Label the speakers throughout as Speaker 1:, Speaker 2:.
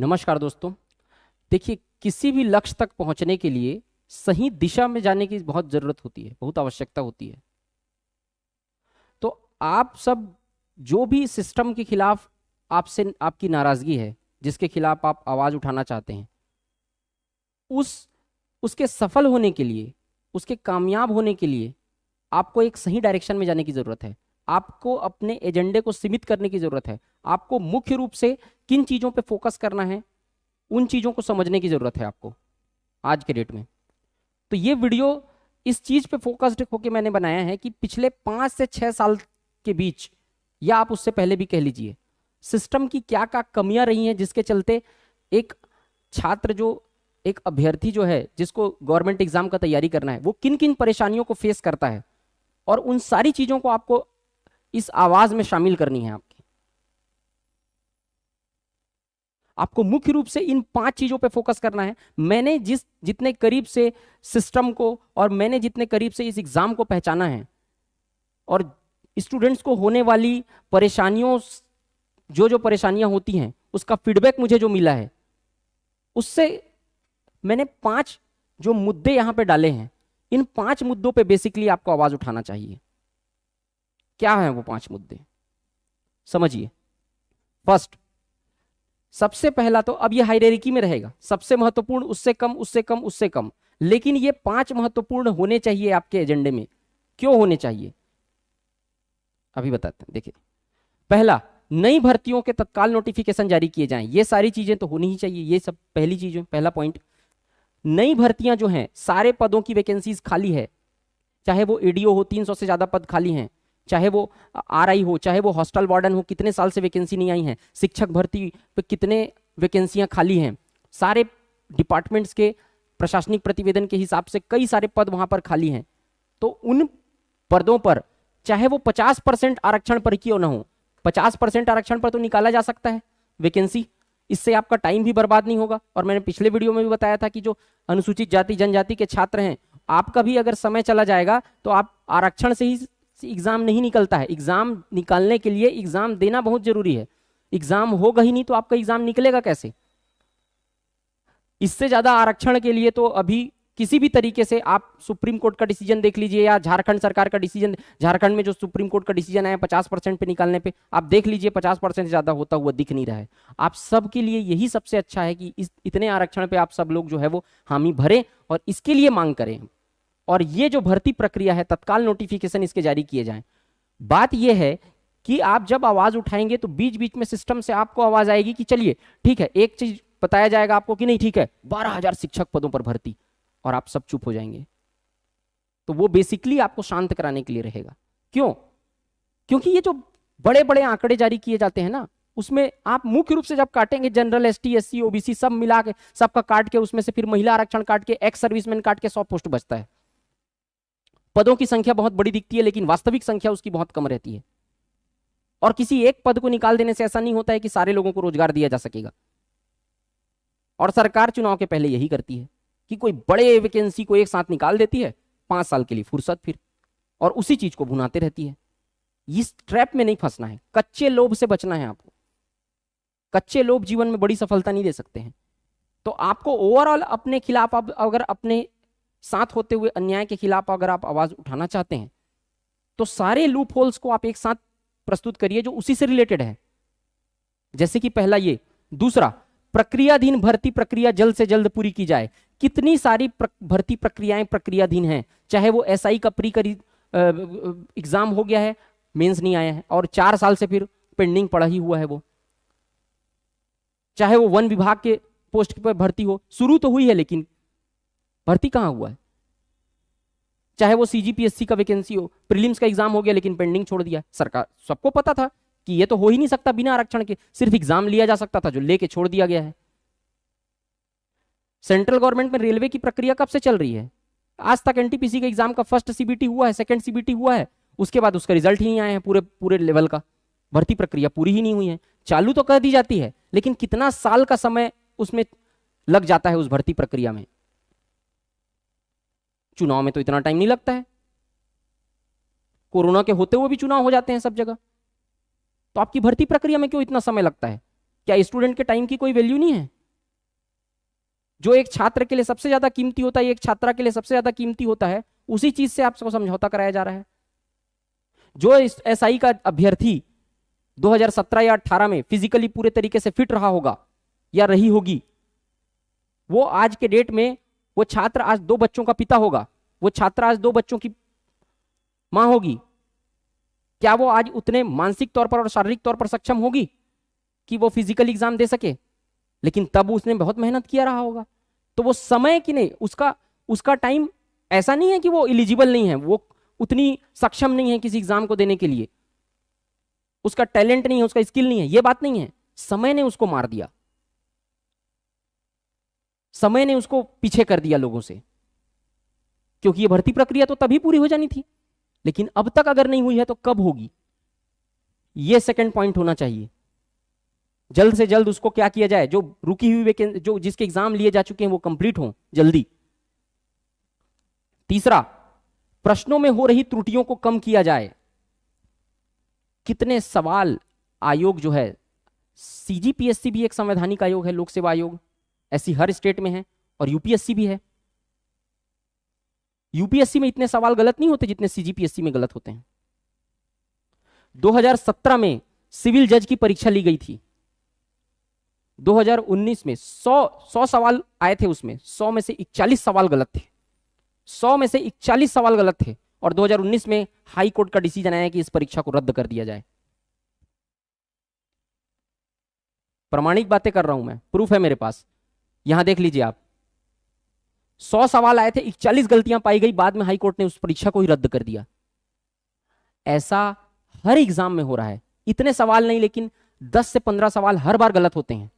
Speaker 1: नमस्कार दोस्तों। देखिए, किसी भी लक्ष्य तक पहुंचने के लिए सही दिशा में जाने की बहुत जरूरत होती है, बहुत आवश्यकता होती है। तो आप सब जो भी सिस्टम के खिलाफ आपसे आपकी नाराजगी है, जिसके खिलाफ आप आवाज उठाना चाहते हैं, उस उसके सफल होने के लिए, उसके कामयाब होने के लिए आपको एक सही डायरेक्शन में जाने की जरूरत है। आपको अपने एजेंडे को सीमित करने की जरूरत है। आपको मुख्य रूप से किन चीजों पे फोकस करना है, उन चीजों को समझने की जरूरत है आपको आज के डेट में। तो ये वीडियो इस चीज पे फोकस्ड होकर मैंने बनाया है कि पिछले 5 से 6 साल के बीच, या आप उससे पहले भी कह लीजिए, सिस्टम की क्या क्या कमियां रही हैं, जिसके चलते एक छात्र, जो एक अभ्यर्थी जो है, जिसको गवर्नमेंट एग्जाम का तैयारी करना है, वो किन किन परेशानियों को फेस करता है। और उन सारी चीजों को आपको इस आवाज में शामिल करनी है। आपको मुख्य रूप से इन 5 चीजों पे फोकस करना है। मैंने जितने करीब से सिस्टम को और मैंने जितने करीब से इस एग्जाम को पहचाना है, और स्टूडेंट्स को होने वाली परेशानियों, जो जो परेशानियां होती हैं, उसका फीडबैक मुझे जो मिला है, उससे मैंने 5 जो मुद्दे यहां पे डाले हैं, इन 5 मुद्दों पे बेसिकली आपको आवाज उठाना चाहिए। क्या है वो 5 मुद्दे, समझिए। फर्स्ट, सबसे पहला तो अब ये हायरार्की में रहेगा, सबसे महत्वपूर्ण, उससे कम, उससे कम, उससे कम, लेकिन ये 5 महत्वपूर्ण होने चाहिए आपके एजेंडे में। क्यों होने चाहिए, अभी बताते हैं। देखिए, पहला, नई भर्तियों के तत्काल नोटिफिकेशन जारी किए जाएं। ये सारी चीजें तो होनी ही चाहिए, ये सब पहली चीज है, पहला पॉइंट। नई भर्तियां जो हैं, सारे पदों की वैकेंसीज खाली है, चाहे वो एडीओ हो, 300 से ज्यादा पद खाली हैं, चाहे वो आरआई हो, चाहे वो हॉस्टल वार्डन हो, कितने साल से वैकेंसी नहीं आई है, शिक्षक भर्ती पे कितने वैकेंसियां खाली हैं, सारे डिपार्टमेंट्स के प्रशासनिक प्रतिवेदन के हिसाब से कई सारे पद वहां पर खाली हैं। तो उन पदों पर, चाहे वो 50% आरक्षण पर क्यों ना हो, 50% आरक्षण पर तो निकाला जा सकता है वैकेंसी। इससे आपका टाइम भी बर्बाद नहीं होगा। और मैंने पिछले वीडियो में भी बताया था कि जो अनुसूचित जाति जनजाति के छात्र हैं, आपका भी अगर समय चला जाएगा तो आप आरक्षण से ही एग्जाम नहीं निकलता है। एग्जाम निकालने के लिए एग्जाम देना बहुत जरूरी है। एग्जाम होगा ही नहीं तो आपका एग्जाम निकलेगा कैसे। इससे ज्यादा आरक्षण के लिए तो अभी किसी भी तरीके से आप सुप्रीम कोर्ट का डिसीजन देख लीजिए, या झारखंड सरकार का डिसीजन, झारखंड में जो सुप्रीम कोर्ट का डिसीजन आया 50% पे निकालने पे, आप देख लीजिए 50% से ज्यादा होता हुआ दिख नहीं रहा है। आप सबके लिए यही सबसे अच्छा है कि इतने आरक्षण पे आप सब लोग जो है वो हामी भरें और इसके लिए मांग करें। और ये जो भर्ती प्रक्रिया है, तत्काल नोटिफिकेशन इसके जारी किए जाएं। बात यह है कि आप जब आवाज उठाएंगे तो बीच बीच में सिस्टम से आपको आवाज आएगी कि चलिए ठीक है, एक चीज बताया जाएगा आपको कि नहीं ठीक है 12,000 शिक्षक पदों पर भर्ती, और आप सब चुप हो जाएंगे। तो वो बेसिकली आपको शांत कराने के लिए रहेगा। क्यों? क्योंकि ये जो बड़े बड़े आंकड़े जारी किए जाते हैं ना, उसमें आप मुख्य रूप से जब काटेंगे जनरल, एसटी, एससी, ओबीसी सब मिला के, सबका काट के, उसमें से फिर महिला आरक्षण काट के, एक्स सर्विसमैन काट के 100 पोस्ट बचता है। पदों की संख्या बहुत बड़ी दिखती है, लेकिन वास्तविक संख्या उसकी बहुत कम रहती है। और किसी एक पद को निकाल देने से ऐसा नहीं होता है कि सारे लोगों को रोजगार दिया जा सकेगा। और सरकार चुनाव के पहले यही करती है कि कोई बड़े वैकेंसी को एक साथ निकाल देती है, 5 साल के लिए फुर्सत फिर, और उसी चीज को भुनाते रहती है। इस ट्रैप में नहीं फंसना है, कच्चे लोभ से बचना है आपको। कच्चे लोभ जीवन में बड़ी सफलता नहीं दे सकते हैं। तो आपको ओवरऑल अपने खिलाफ, अगर अपने साथ होते हुए अन्याय के खिलाफ अगर आप आवाज उठाना चाहते हैं, तो सारे लूप होल्स को आप एक साथ प्रस्तुत करिए जो उसी से रिलेटेड है। जैसे कि पहला ये। दूसरा, प्रक्रियाधीन भर्ती प्रक्रिया जल्द से जल्द पूरी की जाए। कितनी सारी भर्ती प्रक्रियाएं प्रक्रियाधीन हैं, चाहे वो एसआई का प्री एग्जाम हो गया है, मेंस नहीं आया है, और 4 साल से फिर पेंडिंग पड़ा ही हुआ है वो, चाहे वो वन विभाग के पोस्ट पर भर्ती हो, शुरू तो हुई है लेकिन भर्ती कहां हुआ है, चाहे वो सीजीपीएससी का वैकेंसी हो, प्रीलिम्स का एग्जाम हो गया लेकिन पेंडिंग छोड़ दिया। सरकार, सबको पता था कि ये तो हो ही नहीं सकता बिना आरक्षण के, सिर्फ एग्जाम लिया जा सकता था, जो लेके छोड़ दिया गया है। सेंट्रल गवर्नमेंट में रेलवे की प्रक्रिया कब से चल रही है? आज तक एनटीपीसी के एग्जाम का फर्स्ट सीबीटी हुआ है, सेकंड सीबीटी हुआ है, उसके बाद उसका रिजल्ट ही नहीं आया है पूरे लेवल का। भर्ती प्रक्रिया पूरी ही नहीं हुई है। चालू तो कर दी जाती है, लेकिन कितना साल का समय उसमें लग जाता है उस भर्ती प्रक्रिया में। चुनाव में तो इतना टाइम नहीं लगता है, कोरोना के होते हुए भी चुनाव हो जाते हैं सब जगह। तो आपकी भर्ती प्रक्रिया में क्यों इतना समय लगता है? क्या स्टूडेंट के टाइम की कोई वैल्यू नहीं है? जो एक छात्र के लिए सबसे ज्यादा कीमती होता है, एक छात्रा के लिए सबसे ज्यादा कीमती होता है, उसी चीज से आपको समझौता कराया जा रहा है। जो एसआई का अभ्यर्थी 2017 या 18 में फिजिकली पूरे तरीके से फिट रहा होगा या रही होगी, वो आज के डेट में, वो छात्र आज 2 बच्चों का पिता होगा, वो छात्रा आज 2 बच्चों की मां होगी, क्या वो आज उतने मानसिक तौर पर और शारीरिक तौर पर सक्षम होगी कि वो फिजिकल एग्जाम दे सके? लेकिन तब उसने बहुत मेहनत किया रहा होगा। तो वो समय की नहीं, उसका टाइम ऐसा नहीं है कि वो एलिजिबल नहीं है, वो उतनी सक्षम नहीं है किसी एग्जाम को देने के लिए, उसका टैलेंट नहीं है, उसका स्किल नहीं है, ये बात नहीं है। समय ने उसको मार दिया, समय ने उसको पीछे कर दिया लोगों से, क्योंकि ये भर्ती प्रक्रिया तो तभी पूरी हो जानी थी, लेकिन अब तक अगर नहीं हुई है तो कब होगी? ये सेकंड पॉइंट होना चाहिए। जल्द से जल्द उसको क्या किया जाए, जो रुकी हुई वैकेंसी, जो जिसके एग्जाम लिए जा चुके हैं वो कंप्लीट हो जल्दी। तीसरा, प्रश्नों में हो रही त्रुटियों को कम किया जाए। कितने सवाल आयोग जो है, सीजीपीएससी भी एक संवैधानिक आयोग है, लोक सेवा आयोग, ऐसी हर स्टेट में है, और यूपीएससी भी है। यूपीएससी में इतने सवाल गलत नहीं होते जितने सीजीपीएससी में गलत होते हैं। 2017 में सिविल जज की परीक्षा ली गई थी, 2019 में 100 सवाल आए थे, उसमें 100 में से 41 सवाल गलत थे, 100 में से 41 सवाल गलत थे, और 2019 में हाई कोर्ट का डिसीजन आया कि इस परीक्षा को रद्द कर दिया जाए। प्रमाणिक बातें कर रहा हूं मैं, प्रूफ है मेरे पास, यहां देख लीजिए आप। 100 सवाल आए थे, 41 गलतियां पाई गई, बाद में हाई कोर्ट ने उस परीक्षा को ही रद्द कर दिया। ऐसा हर एग्जाम में हो रहा है। इतने सवाल नहीं, लेकिन 10 से 15 सवाल हर बार गलत होते हैं।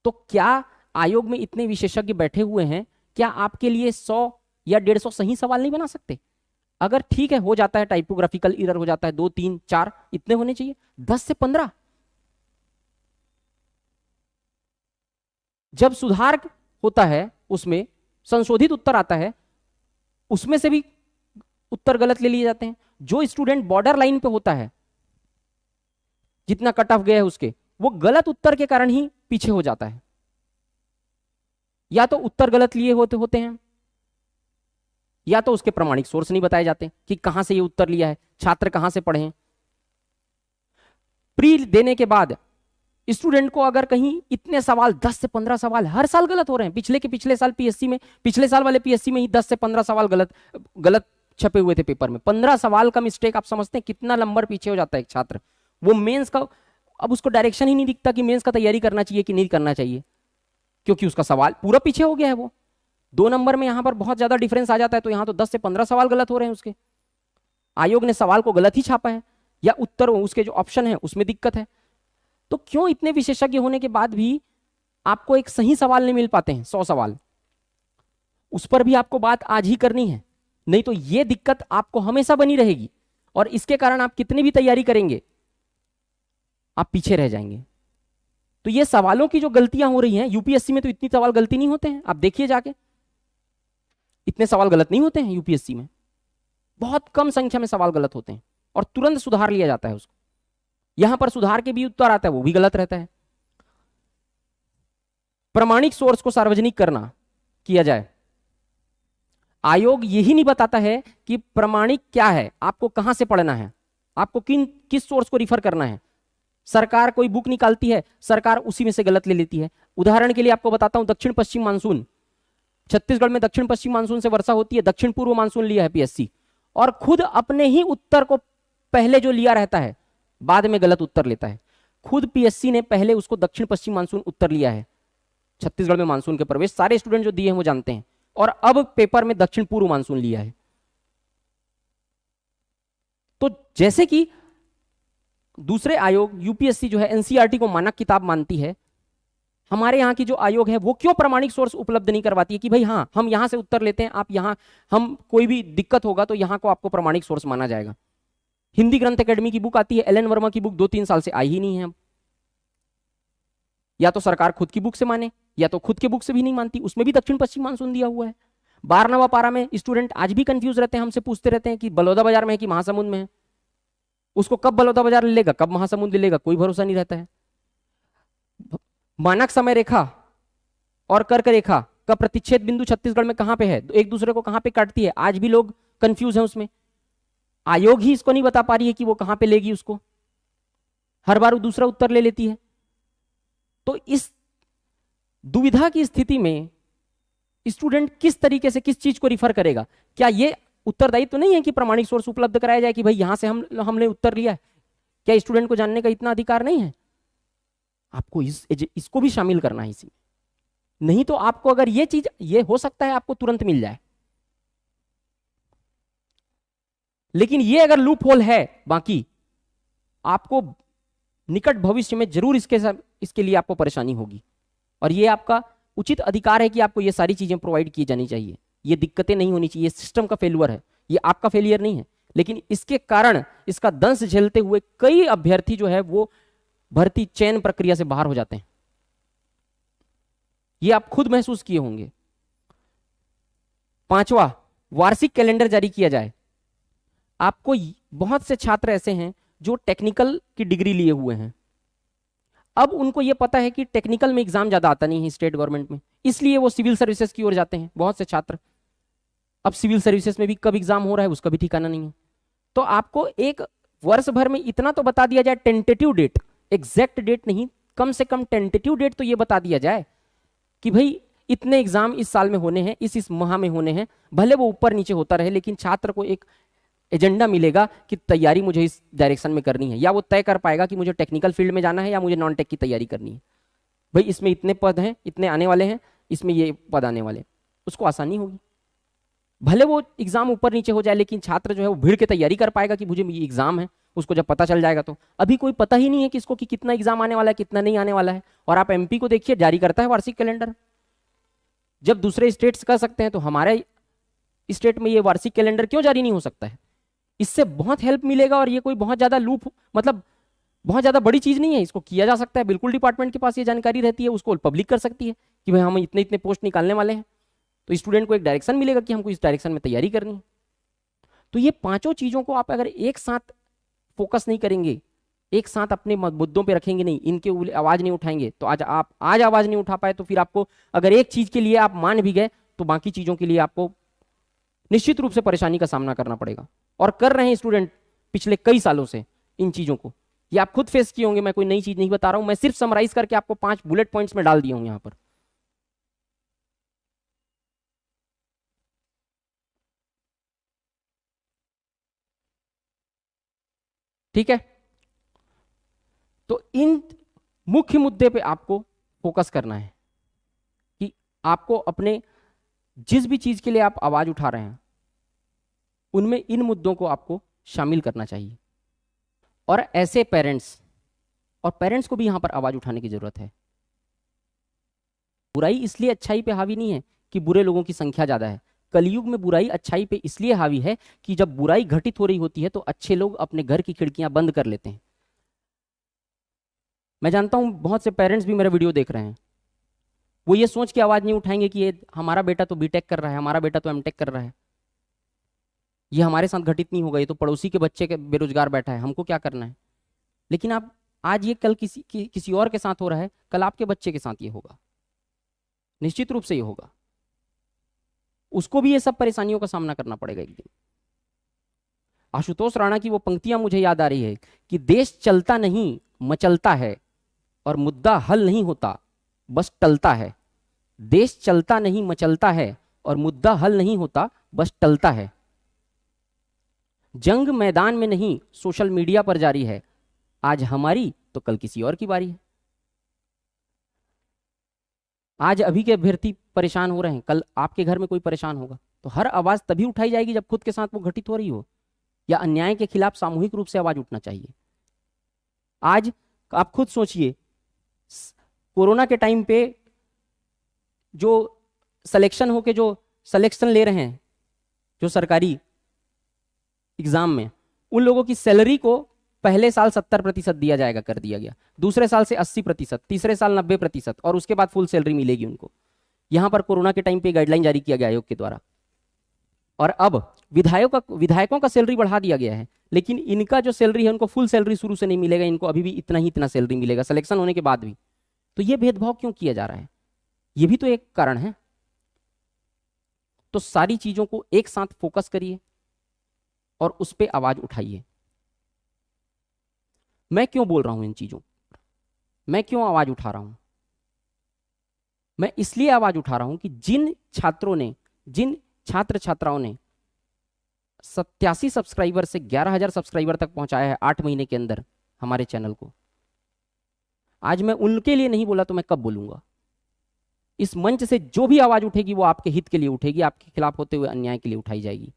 Speaker 1: तो क्या आयोग में इतने विशेषज्ञ बैठे हुए हैं, क्या आपके लिए 100 या 150 सही सवाल नहीं बना सकते? अगर ठीक है, हो जाता है, टाइपोग्राफिकल एरर हो जाता है, 2, 3, 4 इतने होने चाहिए, 10 से 15। जब सुधार होता है, उसमें संशोधित उत्तर आता है, उसमें से भी उत्तर गलत ले लिए जाते हैं। जो स्टूडेंट बॉर्डर लाइन पे होता है, जितना कट ऑफ गया है उसके, वो गलत उत्तर के कारण ही पीछे हो जाता है। या तो उत्तर गलत लिए होते हैं, या तो उसके प्रमाणिक सोर्स नहीं बताए जाते कि कहां से ये उत्तर लिया है, छात्र कहां से पढ़े हैं। प्री देने के बाद स्टूडेंट को अगर कहीं इतने सवाल, 10 से 15 सवाल हर साल गलत हो रहे हैं, पिछले साल पीएससी में, पिछले साल वाले पीएससी में ही 10 से 15 सवाल गलत छपे हुए थे पेपर में। 15 सवाल का मिस्टेक, आप समझते हैं कितना नंबर पीछे हो जाता है एक छात्र? वो मेंस का, अब उसको डायरेक्शन ही नहीं दिखता कि मेंस का तैयारी करना चाहिए कि नहीं करना चाहिए, क्योंकि उसका सवाल पूरा पीछे हो गया है। वो 2 नंबर में यहां पर बहुत ज्यादा डिफरेंस आ जाता है, तो यहां तो 10 से 15 सवाल गलत हो रहे हैं उसके। आयोग ने सवाल को गलत ही छापा है, या उत्तर उसके जो ऑप्शन है उसमें दिक्कत है। तो क्यों इतने विशेषज्ञ होने के बाद भी आपको एक सही सवाल नहीं मिल पाते हैं? 100 सवाल, उस पर भी आपको बात आज ही करनी है, नहीं तो यह दिक्कत आपको हमेशा बनी रहेगी, और इसके कारण आप कितनी भी तैयारी करेंगे, आप पीछे रह जाएंगे। तो ये सवालों की जो गलतियां हो रही हैं, यूपीएससी में तो इतनी सवाल गलती नहीं होते हैं, आप देखिए जाके, इतने सवाल गलत नहीं होते हैं यूपीएससी में, बहुत कम संख्या में सवाल गलत होते हैं, और तुरंत सुधार लिया जाता है उसको। यहां पर सुधार के भी उत्तर आता है, वो भी गलत रहता है। प्रमाणिक सोर्स को सार्वजनिक करना किया जाए। आयोग यही नहीं बताता है कि प्रमाणिक क्या है, आपको कहां से पढ़ना है, आपको किस सोर्स को रिफर करना है। सरकार कोई बुक निकालती है, सरकार उसी में से गलत ले लेती है। उदाहरण के लिए आपको बताता हूं, दक्षिण पश्चिम मानसून, छत्तीसगढ़ में दक्षिण पश्चिम मानसून से वर्षा होती है, दक्षिण पूर्व मानसून लिया है पीएससी, और खुद अपने ही उत्तर को पहले जो लिया रहता है बाद में गलत उत्तर लेता है। खुद पीएससी ने पहले उसको दक्षिण पश्चिम मानसून उत्तर लिया है। छत्तीसगढ़ में मानसून के प्रवेश सारे स्टूडेंट जो दिए हैं वो जानते हैं, और अब पेपर में दक्षिण पूर्व मानसून लिया है। तो जैसे कि दूसरे आयोग, यूपीएससी जो है एनसीईआरटी को मानक किताब मानती है, हमारे यहाँ की जो आयोग है वो क्यों प्रमाणिक सोर्स उपलब्ध नहीं करवाती है कि भाई हाँ, हम यहां से उत्तर लेते हैं, आप यहां, हम कोई भी दिक्कत होगा तो यहां को आपको प्रमाणिक सोर्स माना जाएगा। हिंदी ग्रंथ एकेडमी की बुक आती है, एल एन वर्मा की बुक 2-3 साल से आई ही नहीं है। या तो सरकार खुद की बुक से माने, या तो खुद के बुक से भी नहीं मानती, उसमें भी दक्षिण पश्चिम मानसून दिया हुआ है। 12वां पारा में स्टूडेंट आज भी कंफ्यूज रहते हैं, हमसे पूछते रहते हैं कि बलौदा बाजार में है कि महासमुंद में है। उसको कब बलौदा बाजार ले लेगा, कब महासमुंद ले लेगा, कोई भरोसा नहीं रहता है। मानक समय रेखा और कर्क रेखा का प्रतिच्छेद बिंदु छत्तीसगढ़ में कहां पे है, एक दूसरे को कहां पे काटती है, आज भी लोग कंफ्यूज हैं उसमें। आयोग ही इसको नहीं बता पा रही है कि वो कहां पे लेगी उसको, हर बार वो दूसरा उत्तर ले लेती है। तो इस दुविधा की स्थिति में स्टूडेंट किस तरीके से किस चीज को रिफर करेगा? क्या ये उत्तरदायित्व तो नहीं है कि प्रमाणिक सोर्स उपलब्ध कराया जाए कि भाई यहां से हमने उत्तर लिया है? क्या स्टूडेंट को जानने का इतना अधिकार नहीं है? आपको इसको भी शामिल करना है इसी में। नहीं तो आपको अगर ये चीज, ये हो सकता है आपको तुरंत मिल जाए, लेकिन ये अगर लूप होल है, बाकी आपको निकट भविष्य में जरूर इसके लिए आपको परेशानी होगी। और ये आपका उचित अधिकार है कि आपको ये सारी चीजें प्रोवाइड की जानी चाहिए, ये दिक्कतें नहीं होनी चाहिए। सिस्टम का फेलियर है, ये आपका फेलियर नहीं है, लेकिन इसके कारण इसका दंश झेलते हुए कई अभ्यर्थी जो है वो भर्ती चयन प्रक्रिया से बाहर हो जाते हैं। ये आप खुद महसूस किए होंगे। पांचवा, वार्षिक कैलेंडर जारी किया जाए। आपको बहुत से छात्र ऐसे हैं जो टेक्निकल की डिग्री लिए हुए हैं, अब उनको ये पता है कि टेक्निकल में एग्जाम ज्यादा आता नहीं है स्टेट गवर्नमेंट में, इसलिए वो सिविल सर्विसेज की ओर जाते हैं बहुत से छात्र। अब सिविल सर्विसेज में भी कब एग्जाम हो रहा है उसका भी ठिकाना नहीं है। तो आपको एक वर्ष भर में इतना तो बता दिया जाए, टेंटेटिव डेट, एग्जैक्ट डेट नहीं, कम से कम टेंटेटिव डेट तो ये बता दिया जाए कि भाई इतने एग्जाम इस साल में होने हैं, इस माह में होने हैं। भले वो ऊपर नीचे होता रहे, लेकिन छात्र को एक एजेंडा मिलेगा कि तैयारी मुझे इस डायरेक्शन में करनी है, या वो तय कर पाएगा कि मुझे टेक्निकल फील्ड में जाना है या मुझे नॉन टेक की तैयारी करनी है। भाई इसमें इतने पद हैं, इतने आने वाले हैं, इसमें ये पद आने वाले, उसको आसानी होगी। भले वो एग्जाम ऊपर नीचे हो जाए, लेकिन छात्र जो है वो भीड़ के तैयारी कर पाएगा कि मुझे ये एग्जाम है। उसको जब पता चल जाएगा तो अभी कोई पता ही नहीं है किसको कि कितना एग्जाम आने वाला है, कितना नहीं आने वाला है। और आप एमपी को देखिए, जारी करता है वार्षिक कैलेंडर। जब दूसरे स्टेट्स कर सकते हैं तो हमारे स्टेट में ये वार्षिक कैलेंडर क्यों जारी नहीं हो सकता है? इससे बहुत हेल्प मिलेगा। और ये कोई बहुत ज्यादा लूप, मतलब बहुत ज्यादा बड़ी चीज नहीं है, इसको किया जा सकता है। बिल्कुल डिपार्टमेंट के पास ये जानकारी रहती है, उसको पब्लिक कर सकती है कि भाई हम इतने इतने पोस्ट निकालने वाले हैं, तो स्टूडेंट को एक डायरेक्शन मिलेगा कि हमको इस डायरेक्शन में तैयारी करनी है। तो ये पांचों चीजों को आप अगर एक साथ फोकस नहीं करेंगे, एक साथ अपने मुद्दों पे रखेंगे नहीं, इनके आवाज नहीं उठाएंगे, तो आज आवाज नहीं उठा पाए तो फिर आपको अगर एक चीज के लिए आप मान भी गए तो बाकी चीजों के लिए आपको निश्चित रूप से परेशानी का सामना करना पड़ेगा। और कर रहे हैं स्टूडेंट पिछले कई सालों से इन चीजों को, ये आप खुद फेस किए होंगे। मैं कोई नई चीज नहीं बता रहा हूं, मैं सिर्फ समराइज करके आपको 5 बुलेट पॉइंट्स में डाल दिया हूं यहां पर। ठीक है, तो इन मुख्य मुद्दे पे आपको फोकस करना है कि आपको अपने जिस भी चीज के लिए आप आवाज उठा रहे हैं उनमें इन मुद्दों को आपको शामिल करना चाहिए। और ऐसे पेरेंट्स को भी यहां पर आवाज उठाने की जरूरत है। बुराई इसलिए अच्छाई पे हावी नहीं है कि बुरे लोगों की संख्या ज्यादा है। कलयुग में बुराई अच्छाई पे इसलिए हावी है कि जब बुराई घटित हो रही होती है तो अच्छे लोग अपने घर की खिड़कियां बंद कर लेते हैं। मैं जानता हूं बहुत से पेरेंट्स भी मेरा वीडियो देख रहे हैं, वो ये सोच के आवाज नहीं उठाएंगे कि ये हमारा बेटा तो बीटेक कर रहा है, हमारा बेटा तो एमटेक कर रहा है, ये हमारे साथ घटित नहीं होगा, ये तो पड़ोसी के बच्चे के बेरोजगार बैठा है, हमको क्या करना है। लेकिन आप आज ये कल किसी और के साथ हो रहा है, कल आपके बच्चे के साथ ये होगा, निश्चित रूप से ये होगा। उसको भी ये सब परेशानियों का सामना करना पड़ेगा एक दिन। आशुतोष राणा की वो पंक्तियां मुझे याद आ रही है कि देश चलता नहीं मचलता है और मुद्दा हल नहीं होता बस टलता है। देश चलता नहीं मचलता है और मुद्दा हल नहीं होता बस टलता है। जंग मैदान में नहीं सोशल मीडिया पर जारी है, आज हमारी तो कल किसी और की बारी है। आज अभी के अभ्यर्थी परेशान हो रहे हैं, कल आपके घर में कोई परेशान होगा, तो हर आवाज तभी उठाई जाएगी जब खुद के साथ वो घटित हो रही हो, या अन्याय के खिलाफ सामूहिक रूप से आवाज उठना चाहिए। आज आप खुद सोचिए, कोरोना के टाइम पे जो सिलेक्शन होके जो सिलेक्शन ले रहे हैं जो सरकारी एग्जाम में, उन लोगों की सैलरी को पहले साल 70% दिया जाएगा, कर दिया गया, दूसरे साल से 80%, तीसरे साल 90%, और उसके बाद फुल सैलरी मिलेगी उनको। यहां पर कोरोना के टाइम पे गाइडलाइन जारी किया गया आयोग के द्वारा। और अब विधायकों का सैलरी बढ़ा दिया गया है, लेकिन इनका जो सैलरी है उनको फुल सैलरी शुरू से नहीं मिलेगा, इनको अभी भी इतना ही इतना सैलरी मिलेगा सिलेक्शन होने के बाद भी। तो ये भेदभाव क्यों किया जा रहा है, ये भी तो एक कारण है। तो सारी चीजों को एक साथ फोकस करिए और उस पर आवाज उठाइए। मैं क्यों बोल रहा हूं इन चीजों, मैं क्यों आवाज उठा रहा हूं? मैं इसलिए आवाज उठा रहा हूं कि जिन छात्रों ने, जिन छात्र छात्राओं ने 87 सब्सक्राइबर से 11,000 सब्सक्राइबर तक पहुंचाया है 8 महीने के अंदर हमारे चैनल को, आज मैं उनके लिए नहीं बोला तो मैं कब बोलूंगा? इस मंच से जो भी आवाज उठेगी वो आपके हित के लिए उठेगी, आपके खिलाफ होते हुए अन्याय के लिए उठाई जाएगी।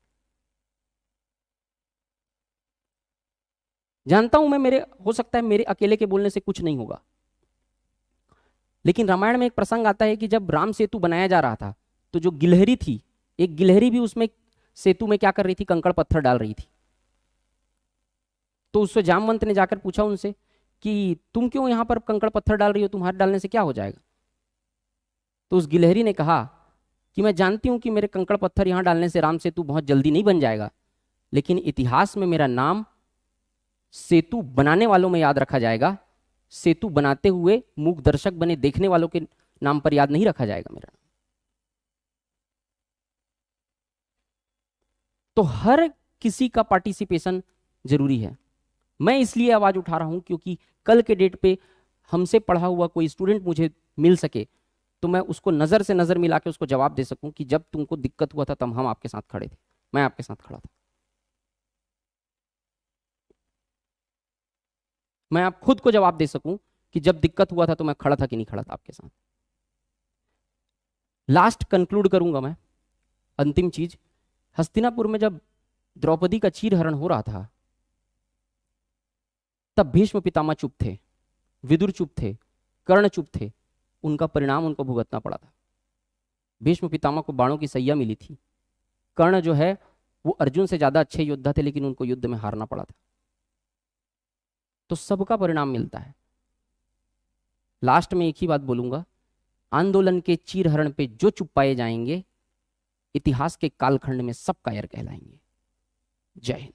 Speaker 1: जानता हूं मैं, मेरे हो सकता है मेरे अकेले के बोलने से कुछ नहीं होगा, लेकिन रामायण में एक प्रसंग आता है कि जब राम सेतु बनाया जा रहा था तो जो गिलहरी थी, एक गिलहरी भी उसमें सेतु में क्या कर रही थी, कंकड़ पत्थर डाल रही थी। तो उससे जामवंत ने जाकर पूछा उनसे कि तुम क्यों यहां पर कंकड़ पत्थर डाल रही हो, तुम्हारे डालने से क्या हो जाएगा? तो उस गिलहरी ने कहा कि मैं जानती हूं कि मेरे कंकड़ पत्थर यहां डालने से राम सेतु बहुत जल्दी नहीं बन जाएगा, लेकिन इतिहास में मेरा नाम सेतु बनाने वालों में याद रखा जाएगा, सेतु बनाते हुए मूक दर्शक बने देखने वालों के नाम पर याद नहीं रखा जाएगा मेरा। तो हर किसी का पार्टिसिपेशन जरूरी है। मैं इसलिए आवाज उठा रहा हूं क्योंकि कल के डेट पे हमसे पढ़ा हुआ कोई स्टूडेंट मुझे मिल सके तो मैं उसको नजर से नजर मिला के उसको जवाब दे सकूं कि जब तुमको दिक्कत हुआ था तब हम आपके साथ खड़े थे, मैं आपके साथ खड़ा था। मैं आप खुद को जवाब दे सकूं कि जब दिक्कत हुआ था तो मैं खड़ा था कि नहीं खड़ा था आपके साथ। लास्ट कंक्लूड करूंगा मैं, अंतिम चीज, हस्तिनापुर में जब द्रौपदी का चीरहरण हो रहा था तब भीष्म पितामह चुप थे, विदुर चुप थे, कर्ण चुप थे, उनका परिणाम उनको भुगतना पड़ा था। भीष्म पितामह को बाणों की सैया मिली थी, कर्ण जो है वो अर्जुन से ज्यादा अच्छे योद्धा थे लेकिन उनको युद्ध में हारना पड़ा था। तो सबका परिणाम मिलता है। लास्ट में एक ही बात बोलूंगा, आंदोलन के चीरहरण पे जो चुप पाए जाएंगे इतिहास के कालखंड में सब कायर कहलाएंगे। जय हिंद।